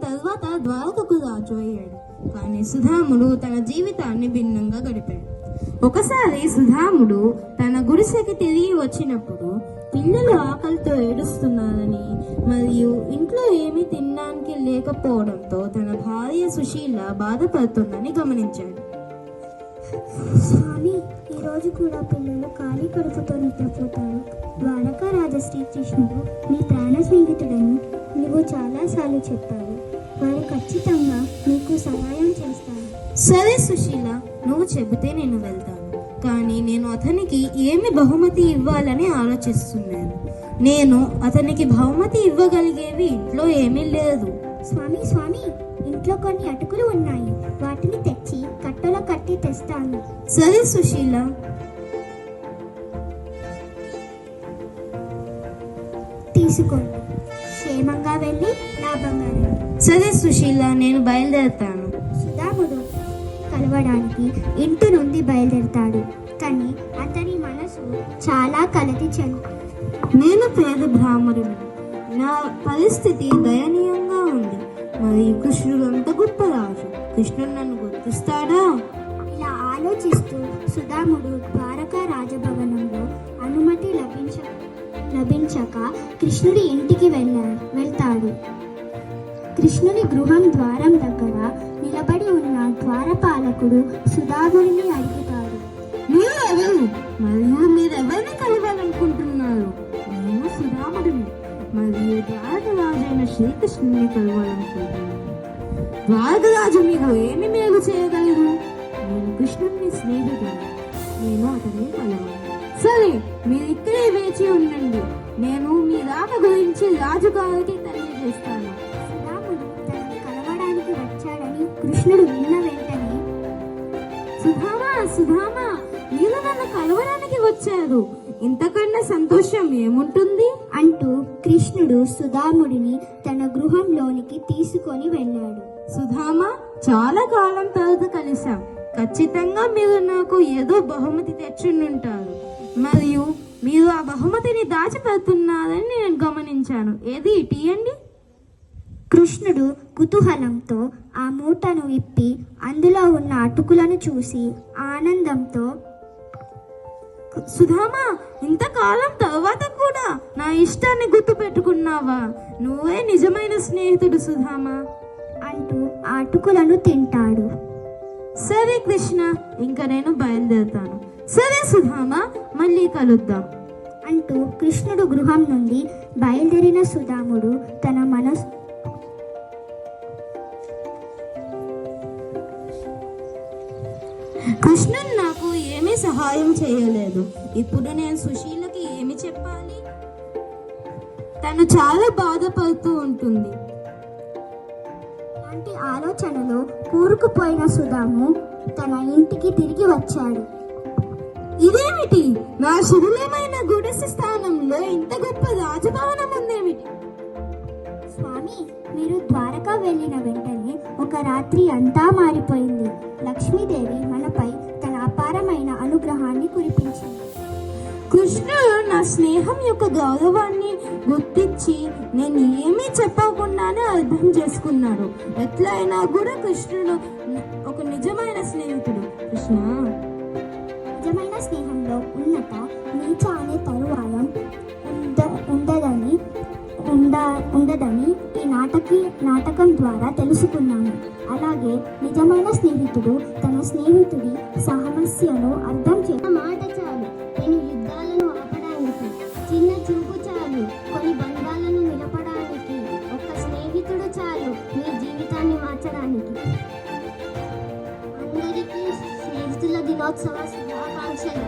తర్వాత ద్వారకకు రాజు అయ్యాడు. కానీ సుధాముడు తన జీవితాన్ని భిన్నంగా గడిపాడు. ఒకసారి సుధాముడు తన గుడిసెకి తిరిగి వచ్చినప్పుడు పిల్లలు ఆకలితో ఏడుస్తున్నారని మరియు ఇంట్లో ఏమీ తినడానికి లేకపోవడంతో తన భార్య సుశీల బాధపడుతుందని గమనించాడు. స్వామి, ఈరోజు కూడా పిల్లలు ఖాళీ కడుపుతో నిద్రపోతారు. ద్వారకా రాజా శ్రీకృష్ణుడు నీ ప్రాణ స్నేహితుడని నువ్వు చాలాసార్లు చెప్పావు. వారు ఖచ్చితంగా నీకు సహాయం చేస్తారు. సరే సుశీల, నువ్వు చెబితే నేను వెళ్తాను. కానీ నేను అతనికి ఏమి బహుమతి ఇవ్వాలని ఆలోచిస్తున్నాను. నేను అతనికి బహుమతి ఇవ్వగలిగేవి ఇంట్లో ఏమీ లేదు. స్వామి స్వామి, ఇంట్లో కొన్ని అటుకులు ఉన్నాయి. వాటిని తెచ్చి కట్టలో కట్టి తెస్తాను. సరే సుశీల. తీసుకోండి. క్షేమంగా వెళ్ళి లాభంగా రండి. సరే సుశీల, నేను బయలుదేరుతాను. సుధాముడు కలవడానికి ఇంటి నుండి బయలుదేరుతాడు. కానీ అతని మనసు చాలా కలతి చెంది. నేను పేద బ్రాహ్మణుడు. నా పరిస్థితి దయనీయంగా ఉంది. మరి కృష్ణుడు అంత గొప్ప రాజు. కృష్ణుడు నన్ను గుర్తిస్తాడా? ఇలా ఆలోచిస్తూ సుధాముడు ద్వారకా రాజభవనంలో అనుమతి లభించక కృష్ణుడి ఇంటికి వెళ్తాడు. కృష్ణుని గృహం ద్వారం దగ్గర నిలబడి ఉన్న ద్వారపాలకుడు సుధాముడిని అడుగుతాడు. మరియు మీరెవరిని కలవాలనుకుంటున్నారు? నేను సుధాముడిని మరియు ద్వారకరాజైన శ్రీకృష్ణుని కలవాలనుకుంటున్నాను. ద్వారకరాజు మీకు ఏమి మేలు చేయగలరు? నేను కృష్ణుని స్నేహితుడు. నేను అతన్ని కలవాలి. సరే, మీరు ఇక్కడే వేచి ఉండండి. నేను మీ రాక గురించి రాజుగారికి తెలియజేస్తాను. సుధాముడు తనని కలవడానికి వచ్చాడని కృష్ణుడు విన్న వెంటనే, సుధామా, మీరు నన్ను కలవడానికి వచ్చారు. ఇంతకన్నా సంతోషం ఏముంటుంది? అంటూ కృష్ణుడు సుధాముడిని తన గృహంలోనికి తీసుకొని వెళ్ళాడు. సుధామా, చాలా కాలం తర్వాత కలిశాం. ఖచ్చితంగా మీరు నాకు ఏదో బహుమతి తెచ్చుంటారు. మరియు మీరు ఆ బహుమతిని దాచిపెడుతున్నారని నేను గమనించాను. ఏది ఇటీయండి. కృష్ణుడు కుతూహలంతో ఆ మూటను విప్పి అందులో ఉన్న అటుకులను చూసి ఆనందంతో, సుధామా, ఇంతకాలం తర్వాత కూడా నా ఇష్టాన్ని గుర్తు పెట్టుకున్నావా? నువ్వే నిజమైన స్నేహితుడు సుధామా అంటూ ఆ అటుకులను తింటాడు. సరే కృష్ణ, ఇంకా నేను బయలుదేరుతాను. సరే సుధామా, మళ్ళీ కలుద్దాం అంటూ కృష్ణుడు గృహం నుండి బయలుదేరిన సుధాముడు తన మనసు కృష్ణుడు నాకు ఏమీ సహాయం చేయలేదు. ఇప్పుడు నేను సుశీలకి ఏమి చెప్పాలి? తను చాలా బాధపడుతూ ఉంటుంది. లాంటి ఆలోచనలో కూరుకుపోయిన సుధాము తన ఇంటికి తిరిగి వచ్చాడు. ఇదేమిటి? నా శిథిలమైన గుడిసె స్థానంలో ఇంత గొప్ప రాజభవనం ఉందేమిటి? స్వామి, మీరు ద్వారకా వెళ్ళిన వెంటనే ఒక రాత్రి అంతా మారిపోయింది. లక్ష్మీదేవి మనపై తన అపారమైన అనుగ్రహాన్ని కురిపించింది. కృష్ణుడు నా స్నేహం యొక్క గౌరవాన్ని గుర్తించి నేను ఏమీ చెప్పకుండానే అర్థం చేసుకున్నాడు. ఎట్లయినా కూడా కృష్ణుడు ఒక నిజమైన స్నేహితుడు. కృష్ణ, నిజమైన స్నేహంలో ఉన్నత నీచ అనే తరువాయం ఉండదని ఈ నాటకం ద్వారా తెలుసుకున్నాము. అలాగే నిజమైన స్నేహితుడు తన స్నేహితుడి సమస్యను అర్థం మాట చాలు కొన్ని యుద్ధాలను ఆపడానికి, చిన్న చూపు చాలు కొన్ని బంధాలను నిలపడానికి, ఒక స్నేహితుడు చాలు మీ జీవితాన్ని మార్చడానికి. అందరికీ స్నేహితుల దినోత్సవ శుభాకాంక్షలు.